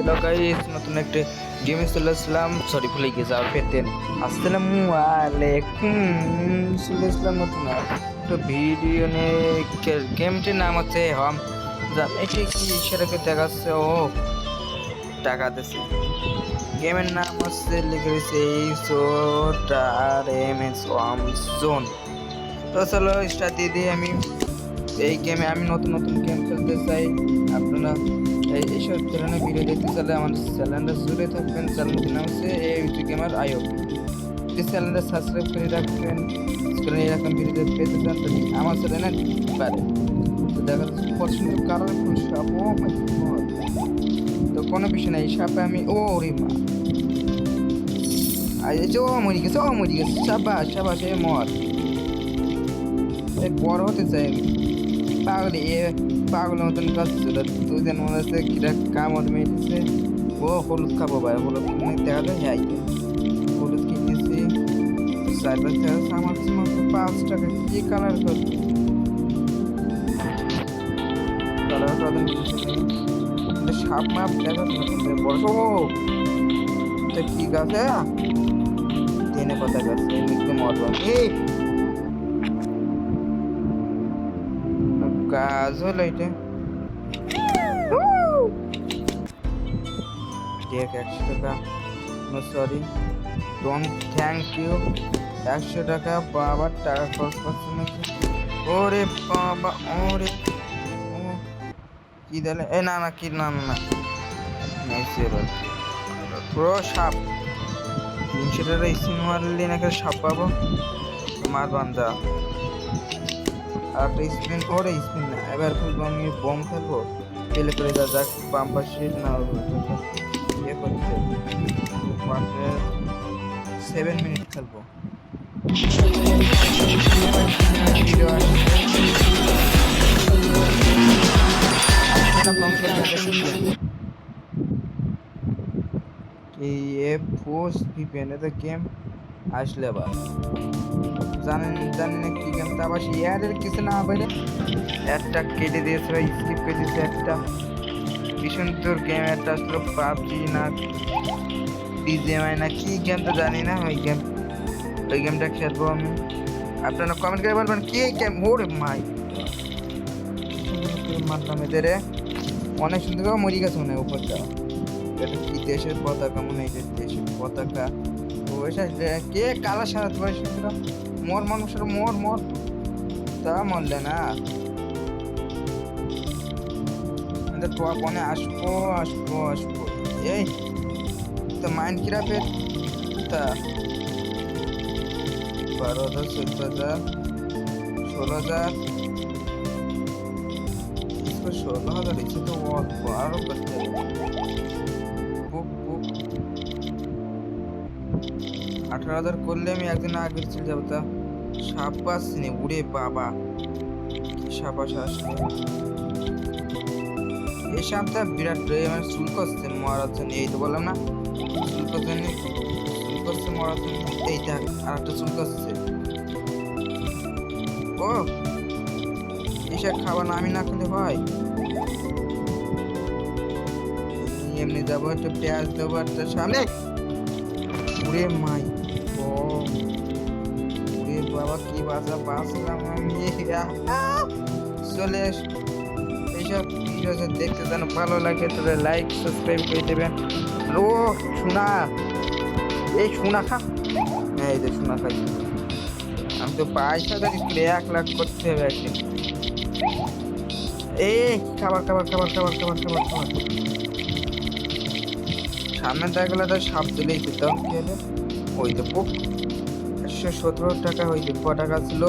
Hello guys, নতুন একটা গেমে চলে আসলাম। সরি ভুলে গেছি আর পেতেন। আসসালামু আলাইকুম। চলে আসলাম নতুন একটা ভিডিও নিয়ে। গেমটির নাম হচ্ছে হম। এটা কি সেটাকে দেখাচ্ছে? ও টাকা দিচ্ছে। গেমের নাম হচ্ছে লিখে দিচ্ছে HOTRMS জোন। তো চলো স্টার্ট দিয়ে দিই। আমি এই গেমে আমি নতুন নতুন গেম খেলতে চাই। আপনারা এইসব ধরনের ভিডিও দেখতে চাইলে আমার চ্যানেলটা জুড়ে থাকবেন। চ্যানেলটির নাম হচ্ছে ইউটিউব গেমার আইও। এই চ্যানেলটা সাবস্ক্রাইব করে রাখবেন। কারণ এরকম ভিডিও পেতে চান তো আমার চ্যানেলে পারে। তো দেখা যাচ্ছে পছন্দ কালারফুল সাপ। ও মাই গড, তো কোনো বিষয় নাই। সাপে আমি ও রে মা, ও মরি গেছে, ও মরি গেছে। সাবাস সাবাস, এ মর। বড় হতে চাই আমি। পাগল পাগলের মতন কাজ ছিল। তুই যেন মনে হচ্ছে কিরা কামড় মেরেছে। ও হলুদ খাবো ভাই, হলুদ দেখা যায়। হ্যাঁ, হলুদ কিনেছি 4-5 টাকা। আমার মাত্র 5 টাকা। কি কালার করবো? কালার প্রধান সাপ মাপ দেখা বড় কি গাছে টেনে কথা গাছে একদম মরবাম। এই গাছ হলো এটা। দেখ 100 টাকা। No sorry, don't thank you. 100 টাকা বাবা, টাকা খরচ করছে নাকি? ওরে বাবা, ওরে ও কি দিলে? এ না না, কি না না না পুরো সাপ। 300 টাকা স্পিন মারলে নাকি সাপ পাবো। মার বান্ধা আর একটা স্পিন। ওরে স্পিন না, এবার খেলবো আমি বম খেলবো। পেলে করে যা যাক বাম্পার শিট না ইয়ে করতে 7 মিনিট খেলবো। গেম আসলে আবার জানি না কি গেম। তা আবার ইয়ারের কিছু না বাইরে একটা কেটে দিয়েছে, স্কিপ করে দিয়েছে। একটা ভীষণ তোর গেম একটা আসলো, পাবজি না বিজিএমআই না কি গেম তো জানি না। ওই গেমটা খেলবো আমি। আপনারা কমেন্ট করে বলবেন কি গেম। ওরে মাই মারলাম এদের। অনেক সুন্দর মরি গেছে মনে হয় উপরটা। এটা কি দেশের পতাকা? মনে হয় দেশের পতাকা। তো কে কালা সারাতে পারে? মর মানুষের মর মর, তা মরলে না। টপ অনে আসবো আসবো আসবো। এই তো মাইন্ড ক্রাফের তা 12,000 14,000 16,000 16,000 ইচ্ছে তো আরো করতে হবে। 18,000 করলে আমি একদিন আগে চলে যাবো। তা সাপ পাচ্ছি না। উড়ে বাবা, কি সাপ আসলে। এই সাপটা বিরাট মানে চুল করছে মরার জন্য। এই তো বললাম না, চুল করছে মরার জন্য। এই দেখ আর একটা চুল করছে। ও এইসব খাবার না আমি না খেলে হয়। এমনি যাবো, একটা পেঁয়াজ দেবো একটা সামনে। উড়ে মাই উড়ে বাবা, কি বাঁচলাম আমি। চলে এইসব ভিডিও দেখতে যেন ভালো লাগে তবে লাইক সাবস্ক্রাইব করে দেবেন। ও শোনা, এই শোনা খা। এই যে শোনা খাই। আমি তো 22,000 স্কুলে 1 লাখ করতে হবে একদিন। এই খাবার খাবার খাবার খাবার খাবার খাবার খাবার। সামনে দেখলে তো সাপ দিলেই তো কি হলো? ওই তো 117 টাকা হয়েছে। ক টাকা ছিল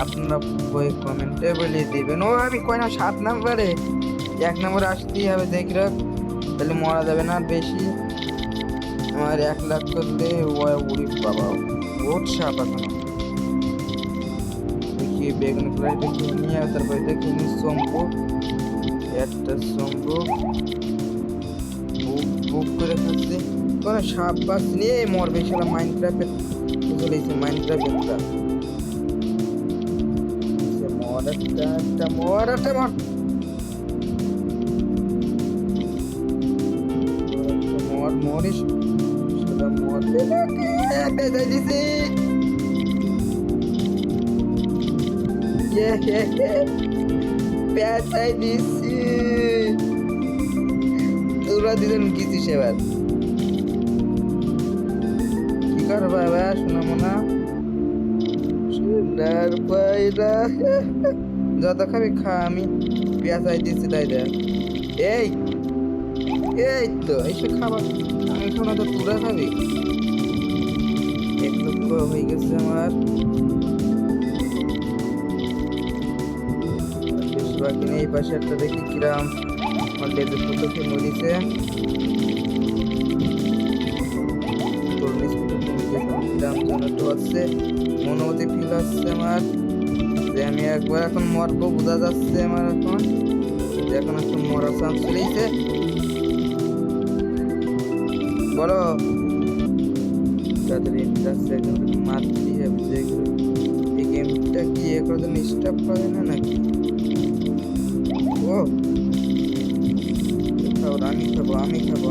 আপনারা বই কমেন্টে বলে দেবেন। ও আমি কয় না 7 নম্বরে 1 নম্বরে আসতেই হবে। দেখি রাখ, তাহলে মরা যাবে না বেশি। আমার 1 লাখ করলে উড়ি বাবা বহুত সাপ। এখনো দেখি বেগুন ফ্রাই দেখি নিয়ে, তারপরে দেখি শম্ভু একটা শম্ভু বুক করে খাচ্ছি। কোনো সাপ বাস নিয়ে মরবে সেটা। মাইনক্রাফ্টের চলেছে, মাইনক্রাফ্টটা মর মরিস সেটা মরবে নাকি বেজাই দিছি বেজাই দিছি তোরা দুজন গেছিস এবার কি করবা এবার শোনাবো না সোনার পায়রা যত খাবি খা আমি পেঁয়াজ দিচ্ছি তাই দেখ এই এই তো এইসব খাবার আমি খাবো না তো তোরা খাবি 1 লক্ষ হয়ে গেছে আমার বাকি নেই এই পাশে একটা দেখি কিরাম আমার লেজের ফুটো খেয়ে মরিছে কিরাম জানাটো আছে মনোমতি ফিল আসছে আমার যে আমি একবার এখন মরবো বোঝা যাচ্ছে আমার এখন এখন একটু মরার চান্স চলেছে বলো তাড়াতাড়ি মারতে হবে যে এই গেমটা কি এখন স্টপ করে না নাকি ও আমি খাবো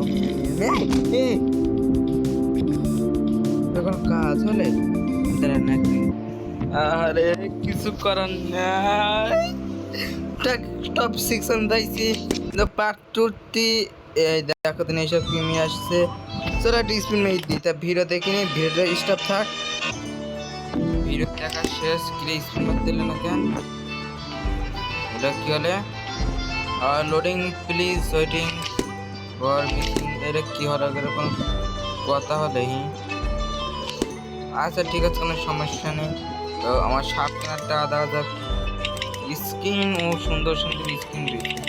এখন কাজ হলে নাকি আরে কিছু করার নাই টপ সেকশন যাইছি পার্ট 2 এই দেখো দিন এইসব ক্রিমি আসছে চলো একটা স্পিন মেরে দিই তা ভিডিও দেখিনি ভিডিওটা স্টপ থাক ভিডিও দেখা শেষ কিরে স্পিন মারতে দিলে না কেন এটা কি হলে loading please waiting for missing এটা কি হলো এরকম কথা হলে আচ্ছা ঠিক আছে কোনো সমস্যা নেই তো আমার শার্ট কেনারটা দেখা যাক স্কিন ও সুন্দর সুন্দর স্কিন রয়েছে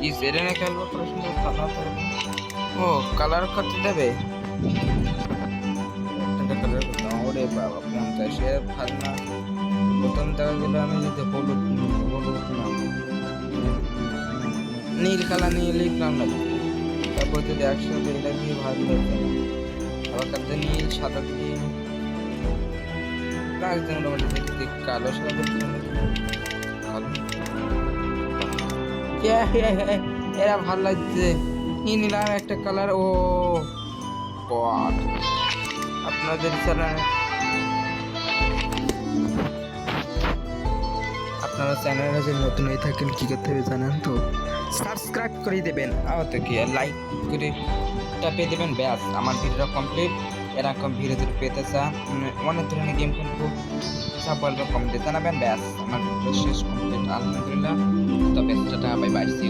এই সেরেনে খেলবো পুরো সুন্দর কালার ও কালার করতে দেবে একটা কালার করতাম ওরে বাবা 50 ভালো না প্রথম দেখা গেল আমি যদি হলুদ না নীল কালার নিয়ে লিখলাম না তারপর যদি একসাথে এটা দিয়ে ভালো লাগছে আবার কালকে নীল সাদা দিয়ে লাগছে মোটামুটি দেখতে কালো সাদা এরা ভালো লাগছে নিলাম একটা কালার ও গড আপনাদের চ্যানেলে আপনারা চ্যানেলে যদি নতুন হয়ে থাকেন কী করতে হবে জানেন তো সাবস্ক্রাইব করে দেবেন আর তো কি লাইক করে টাপিয়ে দেবেন ব্যাস আমার ভিডিওটা কমপ্লিট এরকম ভিডিও যদি পেতে চান অনেক ধরনের গেম কিন্তু সব বলবো কমেন্টে জানাবেন ব্যাস আমার ভিডিও শেষ কমপ্লিট আলহামদুলিল্লাহ তবে টাটা বাই বাই সি